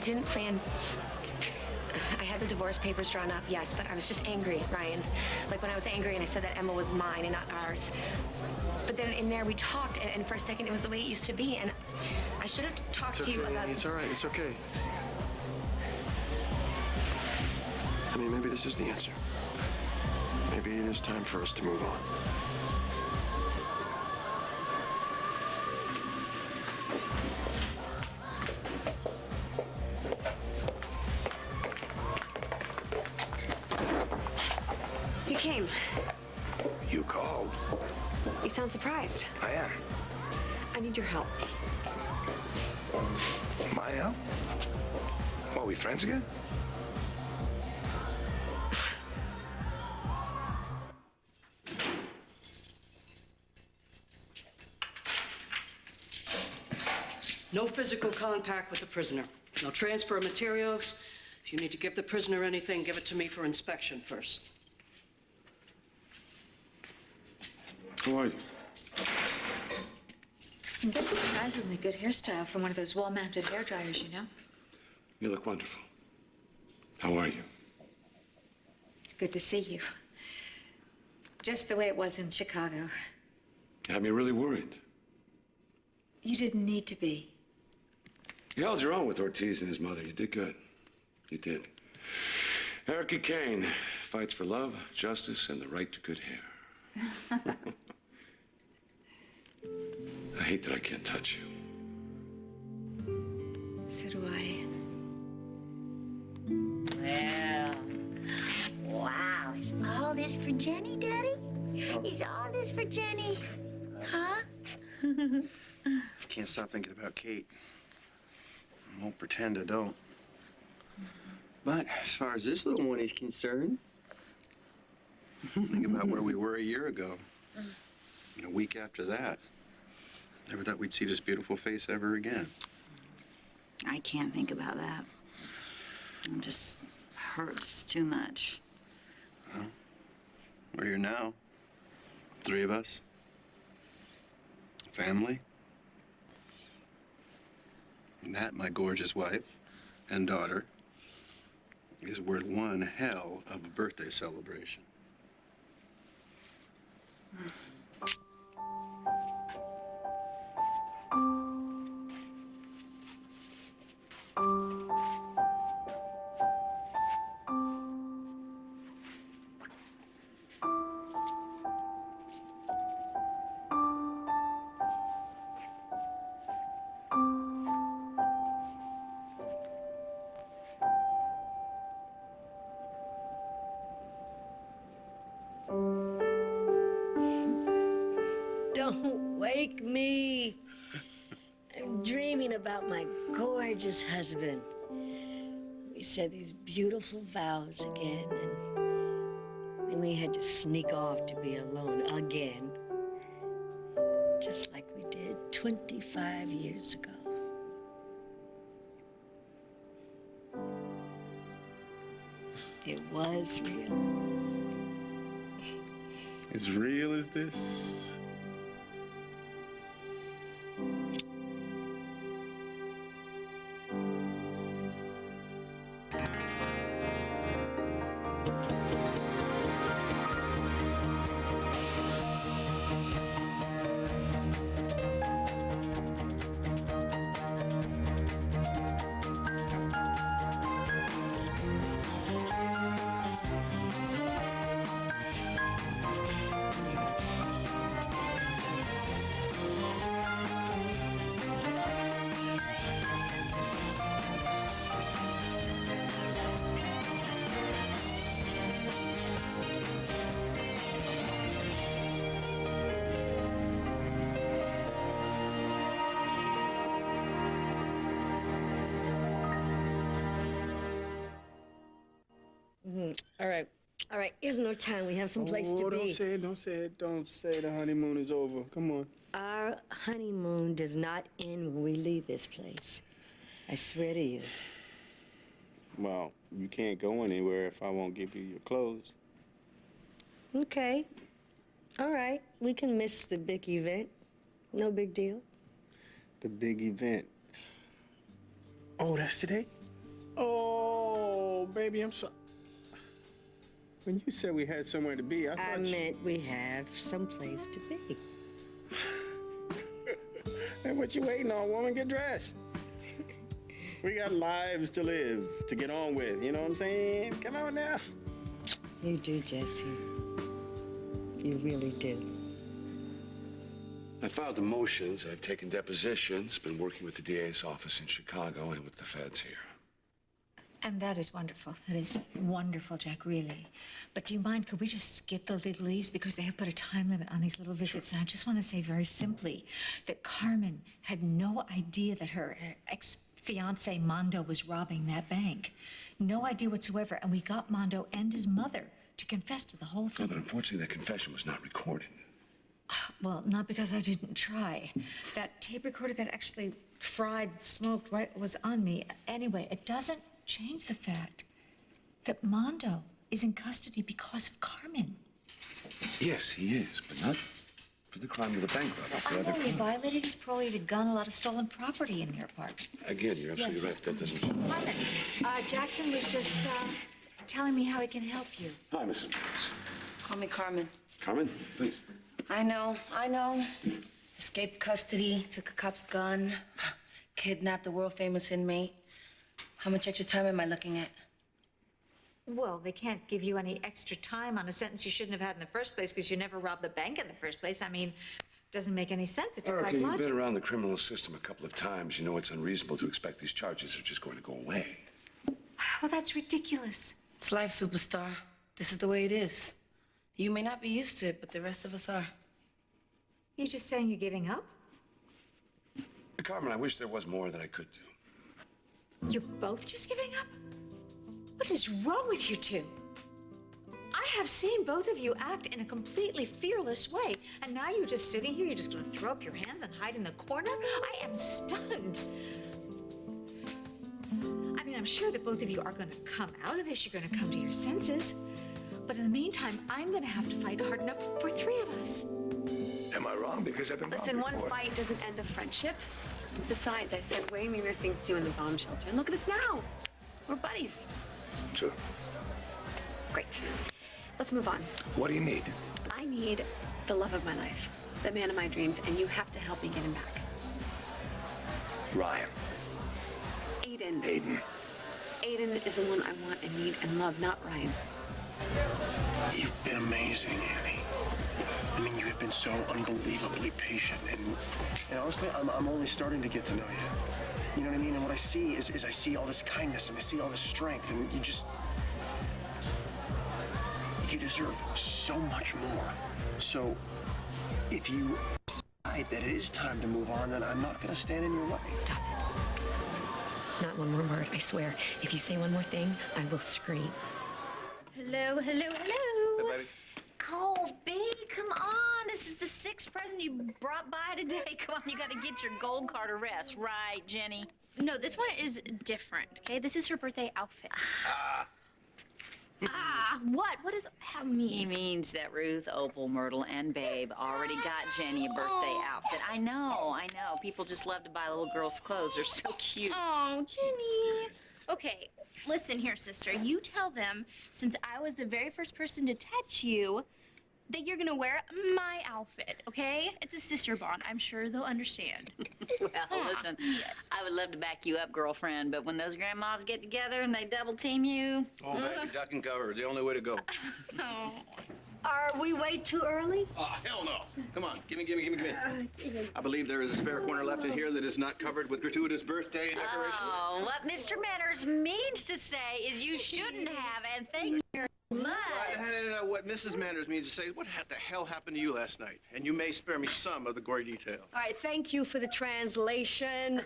didn't plan. I had the divorce papers drawn up, yes, but I was just angry, Ryan. Like when I was angry and I said that Emma was mine and not ours. But then in there we talked, and for a second it was the way it used to be, and I should have talked to you about... It's all right, it's okay. I mean, maybe this is the answer. Maybe it is time for us to move on. You came. You called. You sound surprised. I am. I need your help. My help? What, are we friends again? No physical contact with the prisoner. No transfer of materials. If you need to give the prisoner anything, give it to me for inspection first. Who are you? That's a surprisingly good hairstyle from one of those wall-mounted hair dryers, you know? You look wonderful. How are you? It's good to see you. Just the way it was in Chicago. You had me really worried. You didn't need to be. You held your own with Ortiz and his mother. You did good. You did. Erica Kane fights for love, justice, and the right to good hair. I hate that I can't touch you. So do I. Well, wow. Is all this for Jenny, Daddy? Is all this for Jenny? Huh? Can't stop thinking about Kate. I won't pretend I don't. But as far as this little one is concerned, think about where we were a year ago. And a week after that. Never thought we'd see this beautiful face ever again. I can't think about that. It just hurts too much. Well, we're here now. 3 of us. Family. And that, my gorgeous wife and daughter, is worth one hell of a birthday celebration. Don't wake me. I'm dreaming about my gorgeous husband. We said these beautiful vows again, and then we had to sneak off to be alone again. Just like we did 25 years ago. It was real. As real as this? All right, here's no time. We have some place to be. Don't say the honeymoon is over. Come on. Our honeymoon does not end when we leave this place. I swear to you. Well, you can't go anywhere if I won't give you your clothes. Okay. All right, we can miss the big event. No big deal. The big event. Oh, that's today? Oh, baby, I'm sorry. When you said we had somewhere to be, I I thought meant we have someplace to be. Hey, what you waiting on, woman? Get dressed. We got lives to live, to get on with. You know what I'm saying? Come on now. You do, Jesse. You really do. I filed the motions, I've taken depositions, been working with the DA's office in Chicago and with the feds here. And that is wonderful. That is wonderful, Jack, really. But do you mind, could we just skip the legalese? Because they have put a time limit on these little visits. And I just want to say very simply that Carmen had no idea that her ex-fiance Mondo was robbing that bank. No idea whatsoever. And we got Mondo and his mother to confess to the whole No, thing. but unfortunately, that confession was not recorded. Well, not because I didn't try. That tape recorder that actually fried, smoked, right, was on me. Anyway, it doesn't change the fact that Mondo is in custody because of Carmen. Yes, he is, but not for the crime of the bank robbery. For I other know he crimes. violated his parole, he had a gun, a lot of stolen property in their apartment. Again, you're absolutely right. That doesn't. Carmen, Jackson was just telling me how he can help you. Hi, Mrs. Bates. Call me Carmen. Carmen, please. I know. Escaped custody, took a cop's gun, kidnapped a world-famous inmate. How much extra time am I looking at? Well, they can't give you any extra time on a sentence you shouldn't have had in the first place because you never robbed the bank in the first place. I mean, doesn't make any sense. It defies Erica, you've logic. been around the criminal system a couple of times. You know it's unreasonable to expect these charges are just going to go away. Well, that's ridiculous. It's life, superstar. This is the way it is. You may not be used to it, but the rest of us are. You're just saying you're giving up? Carmen, I wish there was more that I could do. You're both just giving up? What is wrong with you two? I have seen both of you act in a completely fearless way, and now you're just sitting here, you're just gonna throw up your hands and hide in the corner? I am stunned. I mean, I'm sure that both of you are gonna come out of this, you're gonna come to your senses, but in the meantime, I'm gonna have to fight hard enough for three of us. Am I wrong? Because I've been wrong Listen, one before. fight doesn't end a friendship. Besides, I said way meaner things to you in the bomb shelter. And look at us now. We're buddies. True. Great. Let's move on. What do you need? I need the love of my life, the man of my dreams, and you have to help me get him back. Ryan. Aiden. Aiden. Aiden is the one I want and need and love, not Ryan. You've been amazing, Annie. I mean, you have been so unbelievably patient, and honestly, I'm only starting to get to know you. You know what I mean? And what I see is I see all this kindness and I see all this strength, and you deserve so much more. So, if you decide that it is time to move on, then I'm not going to stand in your way. Stop it. Not one more word, I swear. If you say one more thing, I will scream. Hello. Hey, buddy. Colby, come on. This is the sixth present you brought by today. Come on, you got to get your gold card arrest, right, Jenny? No, this one is different, okay? This is her birthday outfit. What? What does that mean? He means that Ruth, Opal, Myrtle, and Babe already got Jenny a birthday outfit. I know. People just love to buy little girls' clothes. They're so cute. Oh, Jenny. Okay, listen here, sister. You tell them, since I was the very first person to touch you, that you're gonna wear my outfit, okay? It's a sister bond. I'm sure they'll understand. Well, listen, Yes. I would love to back you up, girlfriend, but when those grandmas get together and they double team you, Oh, baby, duck and cover. The only way to go. Oh. Are we way too early? Oh, hell no. Come on, give me. I believe there is a spare corner left in here that is not covered with gratuitous birthday decoration. Oh, what Mr. Manners means to say is you shouldn't have, and thank you very much. What Mrs. Manners means to say is, what the hell happened to you last night? And you may spare me some of the gory detail. All right, thank you for the translation.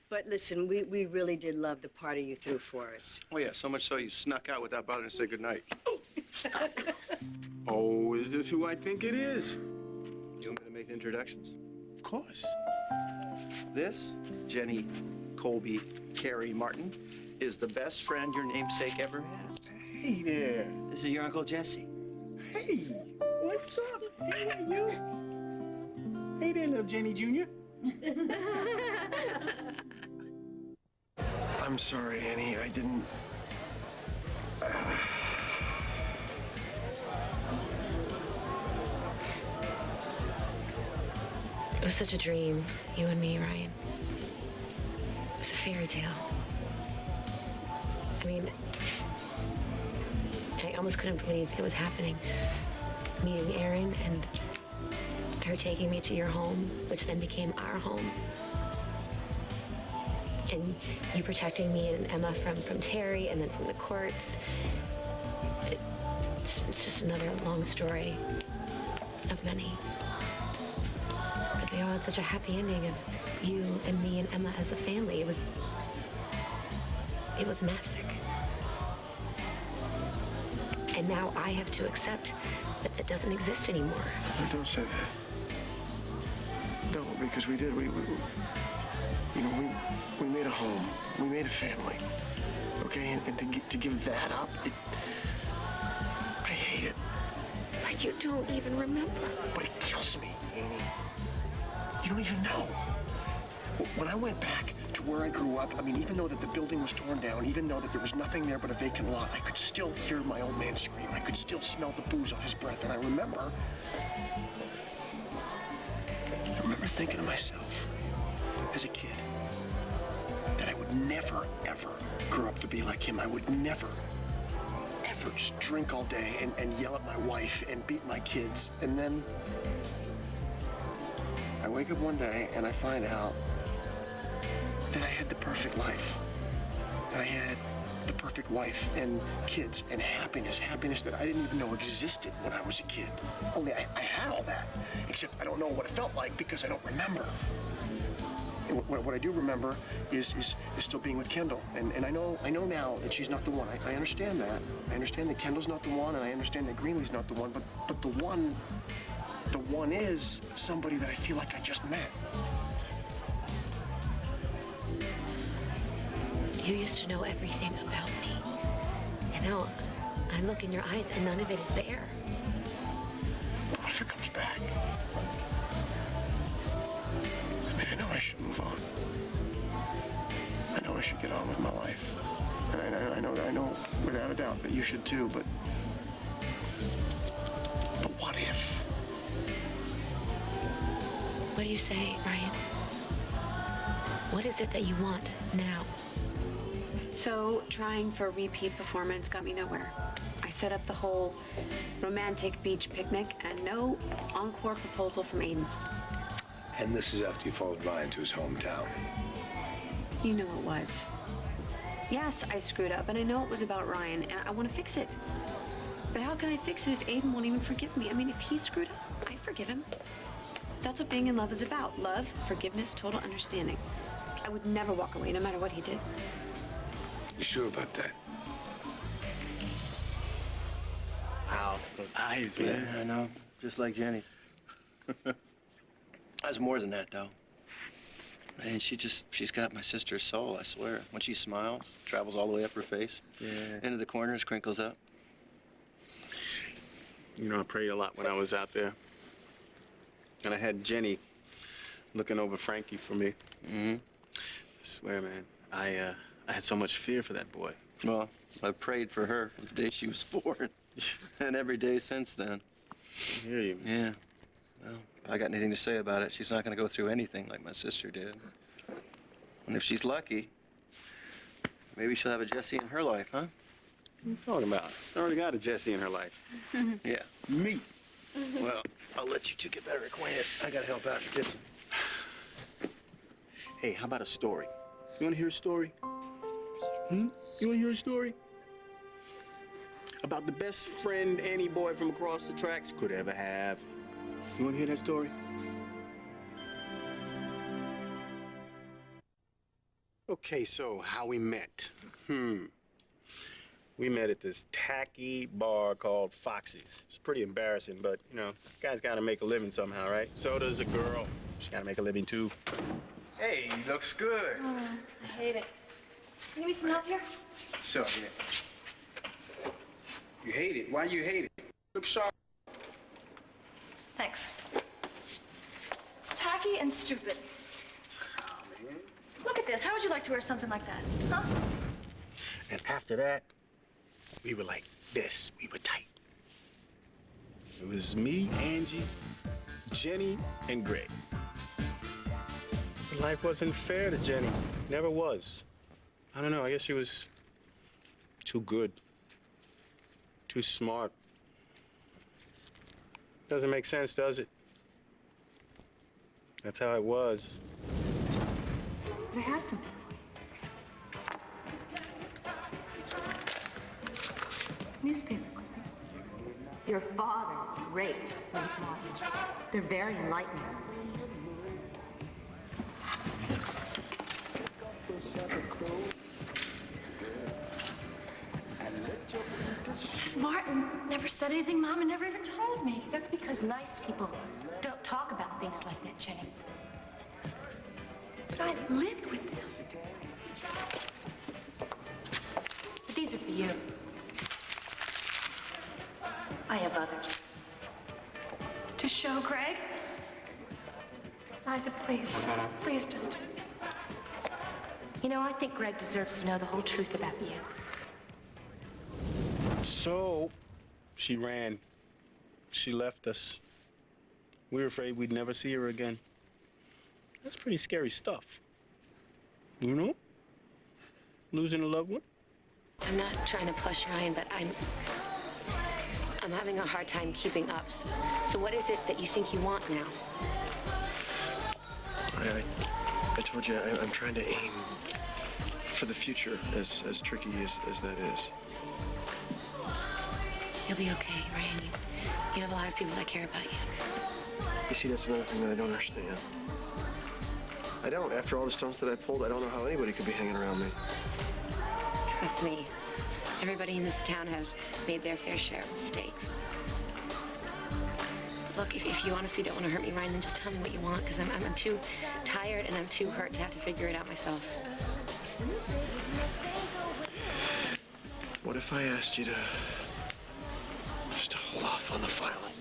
But listen, we really did love the party you threw for us. Oh, yeah, so much so you snuck out without bothering to say goodnight. Oh, is this who I think it is? You want me to make the introductions? Of course. This, Jenny Colby Carey Martin, is the best friend your namesake ever had. Hey there. This is your Uncle Jesse. Hey, what's up? Hey, you. Hey there, little Jenny Jr. I'm I'm sorry, Annie. I didn't... It was such a dream, you and me, Ryan. It was a fairy tale. I mean, I almost couldn't believe it was happening. Meeting Erin and her taking me to your home, which then became our home. And you protecting me and Emma from Terry and then from the courts. It's just another long story of many. But they all had such a happy ending of you and me and Emma as a family. It was magic. And now I have to accept that that doesn't exist anymore. No, don't say that. No, because we did. We made a home. We made a family. Okay, and to give that up, I hate it. But you don't even remember. But it kills me, Annie. You don't even know. When I went back to where I grew up, I mean, even though that the building was torn down, even though that there was nothing there but a vacant lot, I could still hear my old man scream. I could still smell the booze on his breath. And I remember thinking to myself, as a kid, that I would never, ever grow up to be like him. I would never, ever just drink all day and yell at my wife and beat my kids. And then I wake up one day and I find out that I had the perfect life. That I had the perfect wife and kids and happiness that I didn't even know existed when I was a kid. Only I had all that, except I don't know what it felt like because I don't remember. And what I do remember is still being with Kendall. And I know now that she's not the one. I understand that. I understand that Kendall's not the one, and I understand that Greenlee's not the one, but the one is somebody that I feel like I just met. You used to know everything about me. And now I look in your eyes and none of it is there. What if it comes back? I mean, I know I should move on. I know I should get on with my life. And I know without a doubt that you should too, but what if? What do you say, Ryan? What is it that you want now? So, trying for a repeat performance got me nowhere. I set up the whole romantic beach picnic and no encore proposal from Aiden. And this is after you followed Ryan to his hometown. You know it was. Yes, I screwed up, and I know it was about Ryan, and I want to fix it. But how can I fix it if Aiden won't even forgive me? I mean, if he screwed up, I forgive him. That's what being in love is about. Love, forgiveness, total understanding. I would never walk away, no matter what he did. You sure about that? Wow, those eyes, man. Yeah, I know. Just like Jenny's. That's more than that, though. Man, she's got my sister's soul, I swear. When she smiles, travels all the way up her face. Yeah. Into the corners, crinkles up. You know, I prayed a lot when I was out there. And I had Jenny looking over Frankie for me. Mm-hmm. I swear, man, I had so much fear for that boy. Well, I prayed for her from the day she was born. And every day since then. I hear you. Yeah. Well, if I got anything to say about it, she's not going to go through anything like my sister did. And if she's lucky, maybe she'll have a Jesse in her life, huh? What are you talking about? I already got a Jesse in her life. Yeah. Me. Well, I'll let you two get better acquainted. I got to help out in the kitchen. Hey, how about a story? You want to hear a story? You want to hear a story? About the best friend any boy from across the tracks could ever have. You want to hear that story? Okay, so how we met. We met at this tacky bar called Foxy's. It's pretty embarrassing, but, you know, guy's got to make a living somehow, right? So does a girl. She's got to make a living, too. Hey, looks good. Oh, I hate it. Can you need some help here? So, yeah. You hate it? Why you hate it? Look sharp. Thanks. It's tacky and stupid. Look at at this. How would you like to wear something like that? Huh? And after that, we were like this. We were tight. It was me, Angie, Jenny, and Greg. Life wasn't fair to Jenny. Never was. I don't know. I guess she was too good, too smart. Doesn't make sense, does it? That's how it was. But I have something for you. Newspaper clippings. Your father raped Ruth Martin. They're very enlightening. Mrs. Martin never said anything, Mom, and never even told me. That's because nice people don't talk about things like that, Jenny. But I lived with them. But these are for you. I have others. To show Greg? Liza, please. Please don't. You know, I think Greg deserves to know the whole truth about you. So, she ran. She left us. We were afraid we'd never see her again. That's pretty scary stuff. You know? Losing a loved one. I'm not trying to push Ryan, but I'm having a hard time keeping up. So what is it that you think you want now? I told you I'm trying to aim for the future, as tricky as that is. You'll be okay, Ryan. You have a lot of people that care about you. You see, that's another thing that I don't understand. I don't. After all the stunts that I pulled, I don't know how anybody could be hanging around me. Trust me, everybody in this town has made their fair share of mistakes. Look, if you honestly don't want to hurt me, Ryan, then just tell me what you want, because I'm too tired and I'm too hurt to have to figure it out myself. What if I asked you to just to hold off on the filing?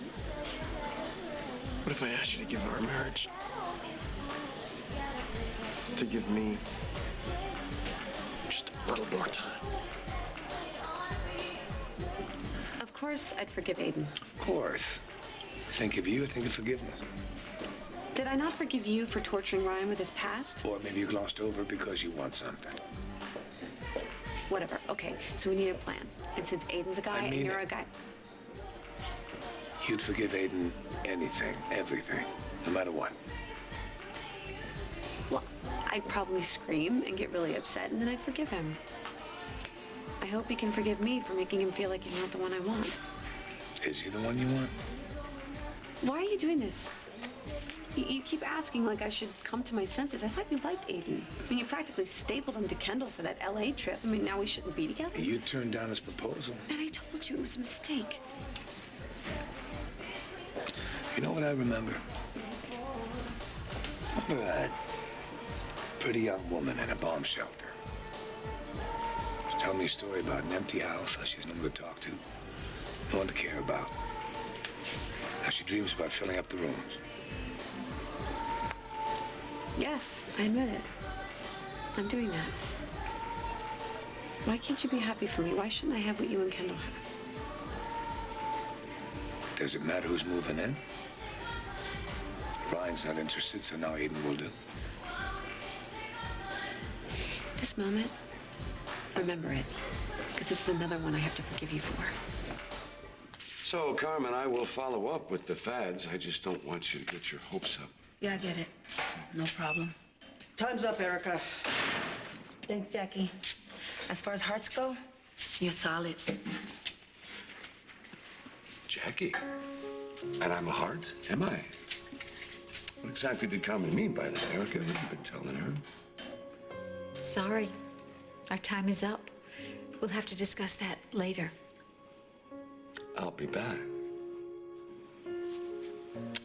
What if I asked you to give our marriage, to give me just a little more time? Of course, I'd forgive Aiden. Of course. Think of you, think of forgiveness. Did I not forgive you for torturing Ryan with his past? Or maybe you glossed over because you want something. Whatever. Okay, so we need a plan. And since Aiden's a guy and you're a guy. You'd forgive Aiden anything, everything, no matter what. Well, I'd probably scream and get really upset, and then I'd forgive him. I hope he can forgive me for making him feel like he's not the one I want. Is he the one you want? Why are you doing this? You keep asking like I should come to my senses. I thought you liked Aiden. I mean, you practically stapled him to Kendall for that LA trip. I mean, now we shouldn't be together. You turned down his proposal. And I told you it was a mistake. You know what I remember? Remember that pretty young woman in a bomb shelter. She told me a story about an empty house, how she has no one to talk to, no one to care about. How she dreams about filling up the rooms. Yes, I admit it. I'm doing that. Why can't you be happy for me? Why shouldn't I have what you and Kendall have? Does it matter who's moving in? Ryan's not interested, so now Aiden will do. This moment, remember it. Because this is another one I have to forgive you for. So, Carmen, I will follow up with the fads. I just don't want you to get your hopes up. Yeah, I get it. No problem. Time's up, Erica. Thanks, Jackie. As far as hearts go, you're solid. Jackie? And I'm a heart, am I? What exactly did Carmen mean by that, Erica? What have you been telling her? Sorry. Our time is up. We'll have to discuss that later. I'll be back.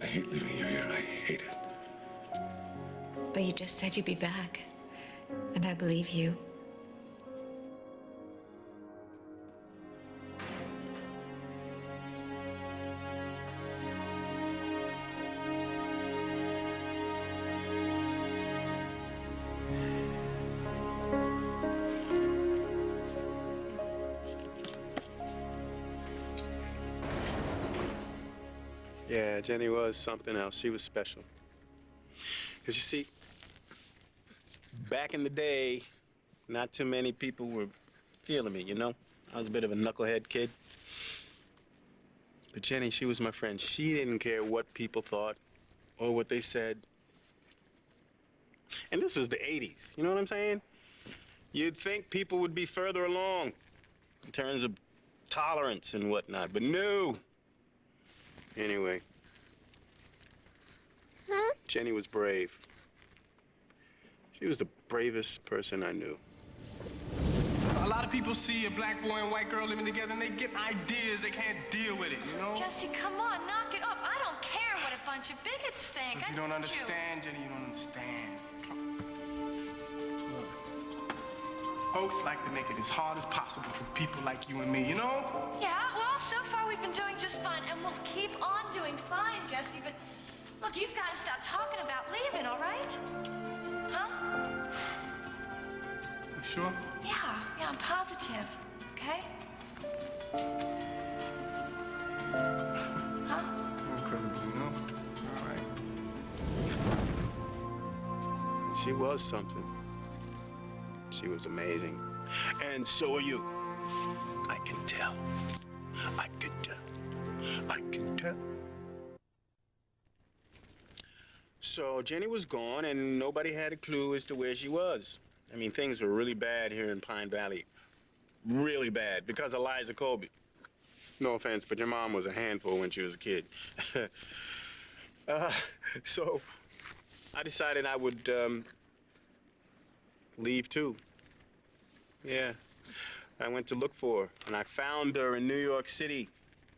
I hate leaving you here. I hate it. But you just said you'd be back. And I believe you. Yeah, Jenny was something else. She was special. Because you see, back in the day, not too many people were feeling me, you know? I was a bit of a knucklehead kid. But Jenny, she was my friend. She didn't care what people thought or what they said. And this was the 80s, you know what I'm saying? You'd think people would be further along in terms of tolerance and whatnot, but no. Anyway, Jenny was brave. She was the bravest person I knew. A lot of people see a black boy and white girl living together and they get ideas, they can't deal with it, you know? Jesse, come on, knock it off. I don't care what a bunch of bigots think. You don't understand, Jenny, you don't understand. Folks like to make it as hard as possible for people like you and me, you know? Yeah, well, so far we've been doing just fine, and we'll keep on doing fine, Jesse, but look, you've got to stop talking about leaving, all right? Huh? You sure? Yeah, I'm positive, okay? Huh? Incredible, you know? All right. She was something. She was amazing. And so are you. I can tell. I can tell. I can tell. So Jenny was gone, and nobody had a clue as to where she was. I mean, things were really bad here in Pine Valley. Really bad, because of Liza Colby. No offense, but your mom was a handful when she was a kid. So I decided I would leave too. Yeah, I went to look for her, and I found her in New York City.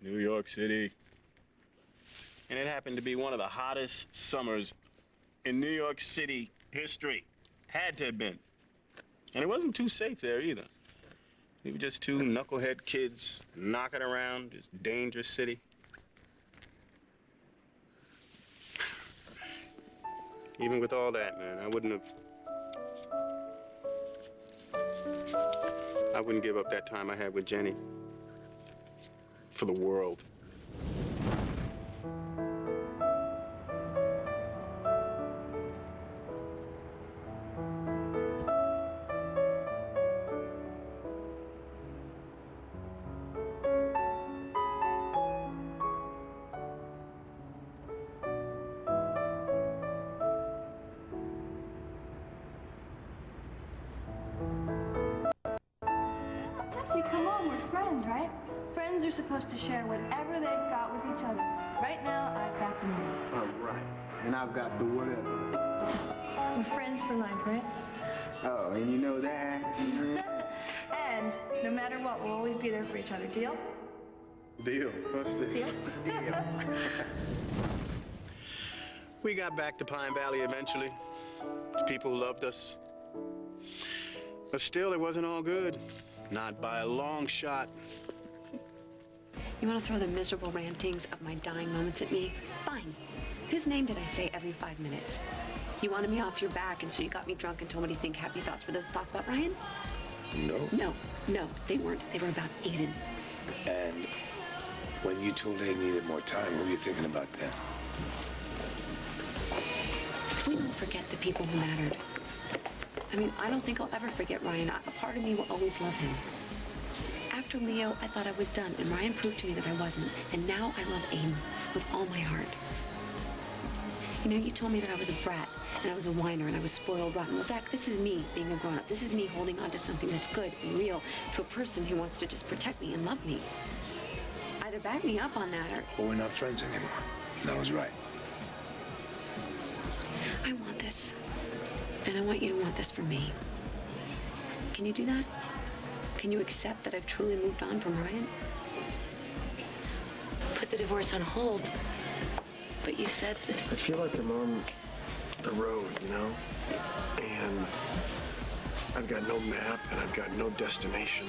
New York City. And it happened to be one of the hottest summers in New York City history. Had to have been. And it wasn't too safe there either. We were just two knucklehead kids knocking around this dangerous city. Even with all that, man, I wouldn't give up that time I had with Jenny for the world. Jesse, come on, we're friends, right? Friends are supposed to share whatever they've got with each other. Right now, I've got the money. All right. And I've got the whatever. We're friends for life, right? Oh, and you know that? And no matter what, we'll always be there for each other. Deal? Deal. What's this? Deal? We got back to Pine Valley eventually. The people loved us. But still, it wasn't all good. Not by a long shot. You want to throw the miserable rantings of my dying moments at me? Fine. Whose name did I say every 5 minutes? You wanted me off your back, and so you got me drunk and told me to think happy thoughts. Were those thoughts about Ryan? No. No, they weren't. They were about Aiden. And when you told Aiden you needed more time, what were you thinking about then? We don't forget the people who mattered. I mean, I don't think I'll ever forget Ryan. A part of me will always love him. After Leo, I thought I was done, and Ryan proved to me that I wasn't. And now I love Aiden with all my heart. You know, you told me that I was a brat, and I was a whiner, and I was spoiled rotten. Well, Zach, this is me being a grown-up. This is me holding on to something that's good and real to a person who wants to just protect me and love me. Either back me up on that or... Well, we're not friends anymore. That was right. I want this. And I want you to want this for me. Can you do that? Can you accept that I've truly moved on from Ryan? Put the divorce on hold. But you said that... I feel like I'm on the road, you know? And I've got no map and I've got no destination.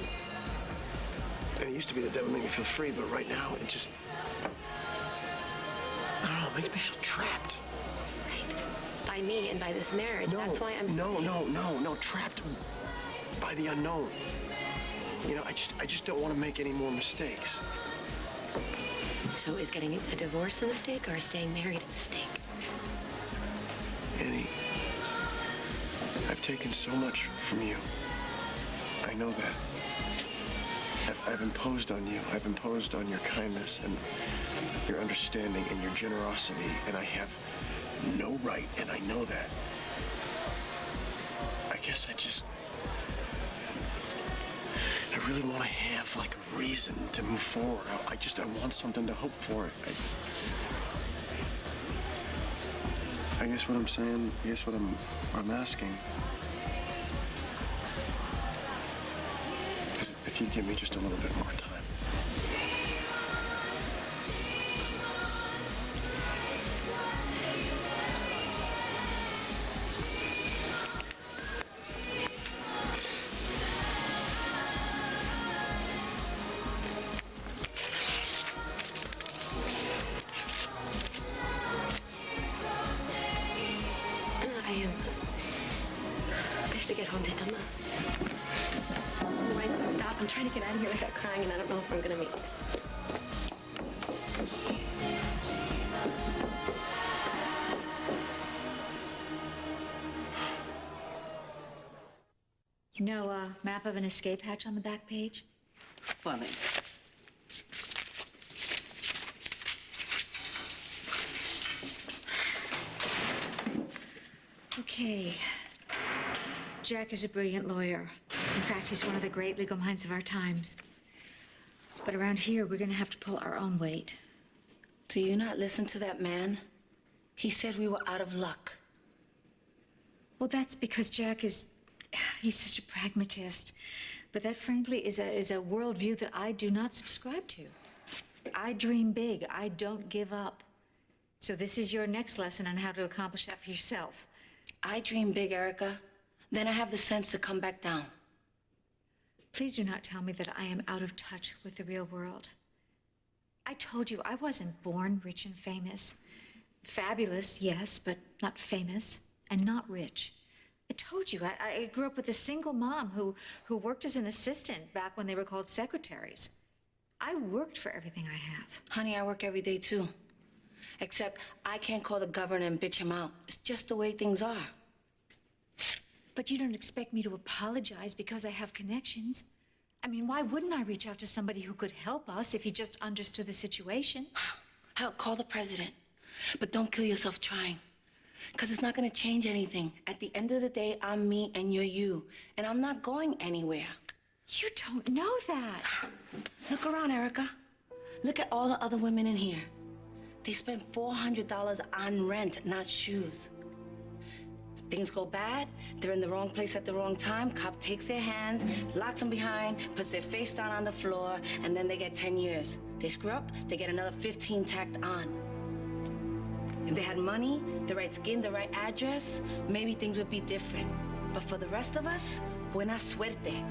And it used to be that would make me feel free, but right now it just... I don't know, it makes me feel trapped. By me and by this marriage. No, that's why I'm... No, trapped by the unknown. You know, I just don't want to make any more mistakes. So is getting a divorce a mistake or staying married a mistake? Annie, I've taken so much from you. I know that. I've imposed on you. I've imposed on your kindness and your understanding and your generosity, and I have no right, and I know that. I guess I really want to have, like, a reason to move forward. I want something to hope for. I guess what I'm saying, I guess what I'm asking is if you give me just a little bit more time. I have to get home to Emma. Ryan, stop. I'm trying to get out of here without crying, and I don't know if I'm gonna make it. You know a map of an escape hatch on the back page? Funny. Okay. Jack is a brilliant lawyer. In fact, he's one of the great legal minds of our times. But around here, we're gonna have to pull our own weight. Do you not listen to that man? He said we were out of luck. Well, that's because Jack he's such a pragmatist. But that, frankly, is a worldview that I do not subscribe to. I dream big. I don't give up. So this is your next lesson on how to accomplish that for yourself. I dream big, Erica. Then I have the sense to come back down. Please do not tell me that I am out of touch with the real world. I told you I wasn't born rich and famous. Fabulous, yes, but not famous and not rich. I told you, I grew up with a single mom who worked as an assistant back when they were called secretaries. I worked for everything I have. Honey, I work every day too. Except I can't call the governor and bitch him out. It's just the way things are. But you don't expect me to apologize because I have connections. I mean, why wouldn't I reach out to somebody who could help us if he just understood the situation? I'll call the president. But don't kill yourself trying. Because it's not going to change anything. At the end of the day, I'm me and you're you. And I'm not going anywhere. You don't know that. Look around, Erica. Look at all the other women in here. They spend $400 on rent, not shoes. Things go bad, they're in the wrong place at the wrong time, cop takes their hands, locks them behind, puts their face down on the floor, and then they get 10 years. They screw up, they get another 15 tacked on. If they had money, the right skin, the right address, maybe things would be different. But for the rest of us, buena suerte,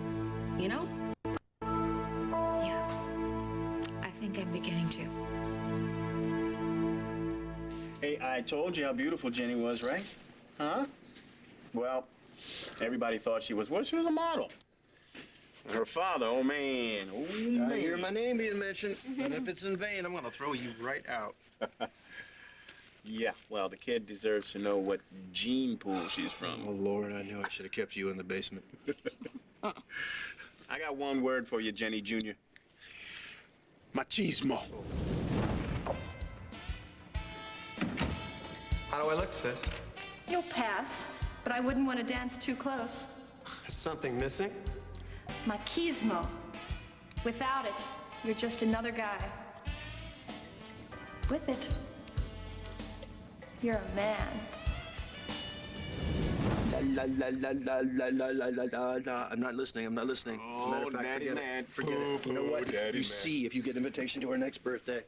you know? Yeah, I think I'm beginning to. Hey, I told you how beautiful Jenny was, right? Huh? Well, everybody thought she was a model. And her father, oh man, I hear my name being mentioned, and if it's in vain, I'm gonna throw you right out. Yeah, well, the kid deserves to know what gene pool she's from. Oh, Lord, I knew I should have kept you in the basement. I got one word for you, Jenny Jr. Machismo. How do I look, sis? You'll pass, but I wouldn't want to dance too close. Is something missing? Machismo. Without it, you're just another guy. With it, you're a man. La la la la la la la la la la. I'm not listening. I'm not listening. Oh, daddy man. Forget it. You know what? Daddy You man. see if you get an invitation to her next birthday.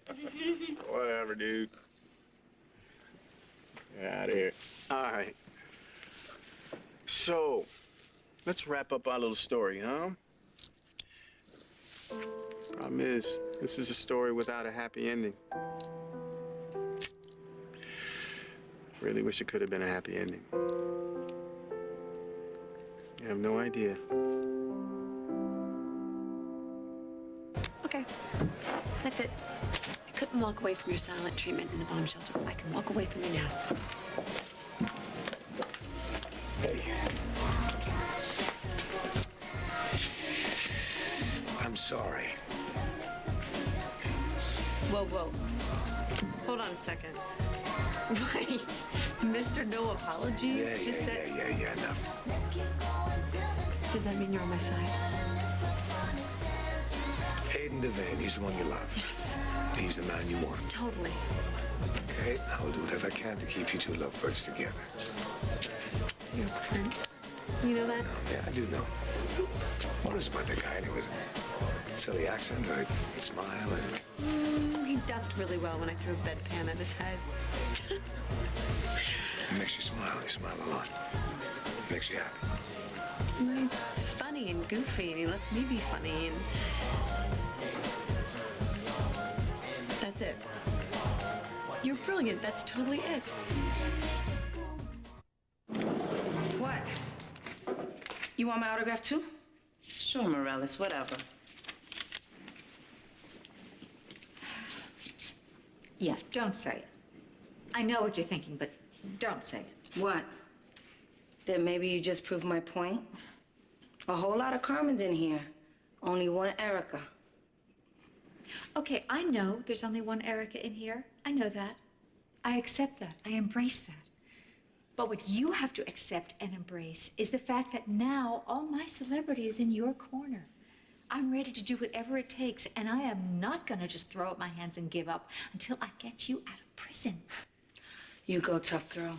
Whatever, dude. Get out of here. All right. So, let's wrap up our little story, huh? Problem is, this is a story without a happy ending. Really wish it could have been a happy ending. You have no idea. Okay, that's it. I couldn't walk away from your silent treatment in the bomb shelter. I can walk away from you now. Hey. I'm sorry. Whoa, whoa. Hold on a second. Wait, Mr. No Apologies just said... Yeah, enough. Does that mean you're on my side? Aiden Devane, he's the one you love. Yes. He's the man you want. Totally. Okay, I will do whatever I can to keep you two lovebirds together. You're a prince. You know that? Yeah, I do know. What is it about the guy? It was a silly accent, or a smile, and... He ducked really well when I threw a bedpan at his head. It makes you smile. You smile a lot. It makes you happy. He's funny and goofy, and he lets me be funny, and... That's it. You're brilliant. That's totally it. What? You want my autograph too? Sure, Morales, whatever. Yeah, don't say it. I know what you're thinking, but don't say it. What? That maybe you just proved my point? A whole lot of Carmen's in here. Only one Erica. Okay, I know there's only one Erica in here. I know that. I accept that. I embrace that. But what you have to accept and embrace is the fact that now all my celebrity is in your corner. I'm ready to do whatever it takes, and I am not gonna just throw up my hands and give up until I get you out of prison. You go, tough girl.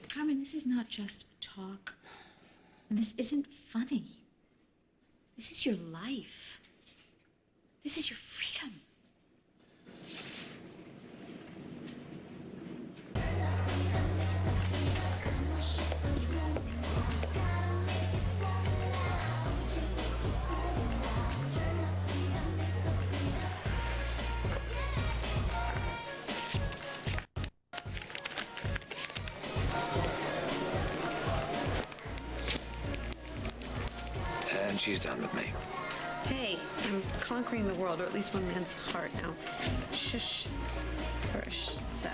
Carmen, this is not just talk. And this isn't funny. This is your life. This is your freedom. And she's done with me. Hey, I'm conquering the world, or at least one man's heart now. Shush. For a sec.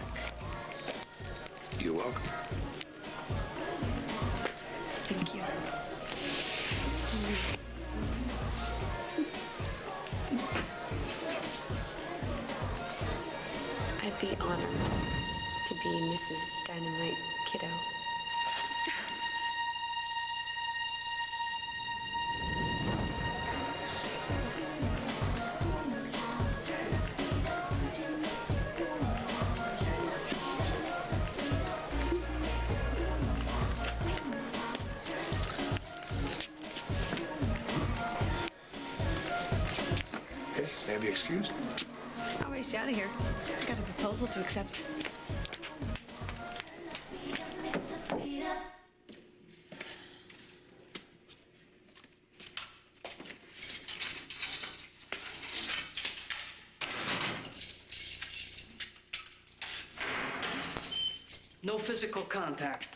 You're welcome. Thank you. I'd be honored to be Mrs. Dynamite Kiddo. Okay, may I be excused? I'll race you out of here. I got a proposal to accept. No physical contact.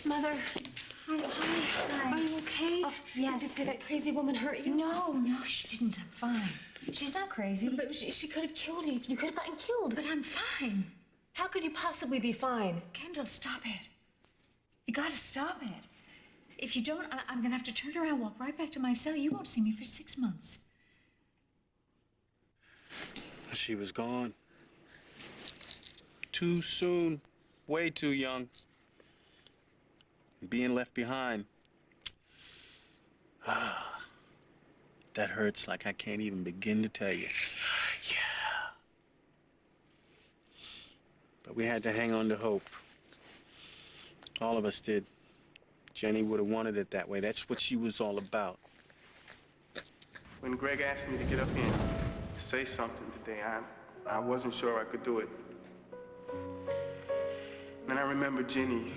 Mother, are you okay? Oh, yes. Did that crazy woman hurt you? No, she didn't. I'm fine. She's not crazy. But she could have killed you. You could have gotten killed. But I'm fine. How could you possibly be fine? Kendall, stop it. You gotta stop it. If you don't, I'm gonna have to turn around, walk right back to my cell. You won't see me for 6 months. She was gone. Too soon. Way too young. Being left behind. Ah, that hurts like I can't even begin to tell you. Yeah. But we had to hang on to hope. All of us did. Jenny would have wanted it that way. That's what she was all about. When Greg asked me to get up here and say something today, I wasn't sure I could do it. Then I remember Jenny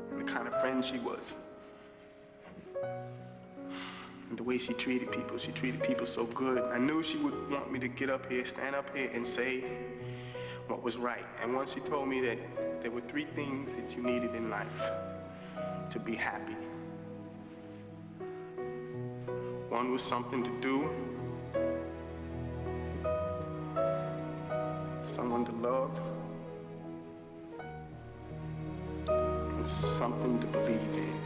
and the kind of friend she was. And the way she treated people so good. I knew she would want me to get up here, stand up here, and say what was right. And once she told me that there were 3 things that you needed in life to be happy. one with something to do, someone to love, and something to believe in.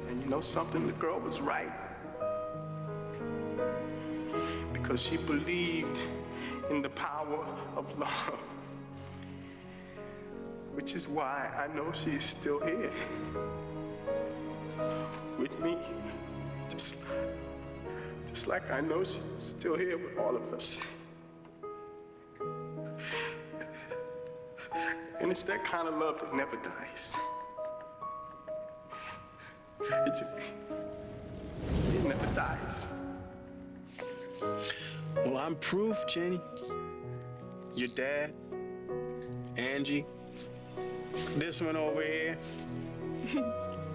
And you know something? The girl was right. Because she believed in the power of love. Which is why I know she is still here. With me. Just like I know she's still here with all of us. And it's that kind of love that never dies. It never dies. Well, I'm proof, Jenny. Your dad, Angie, this one over here.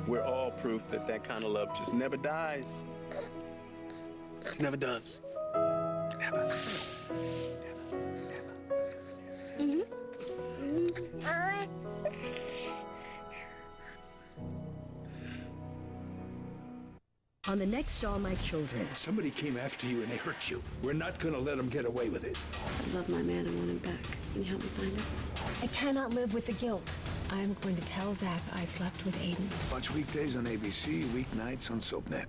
We're all proof that that kind of love just never dies. Never does. Never. On the next All My Children. Somebody came after you and they hurt you. We're not gonna let them get away with it. I love my man and want him back. Can you help me find him? I cannot live with the guilt. I'm going to tell Zach I slept with Aiden. Watch weekdays on ABC, weeknights on SoapNet.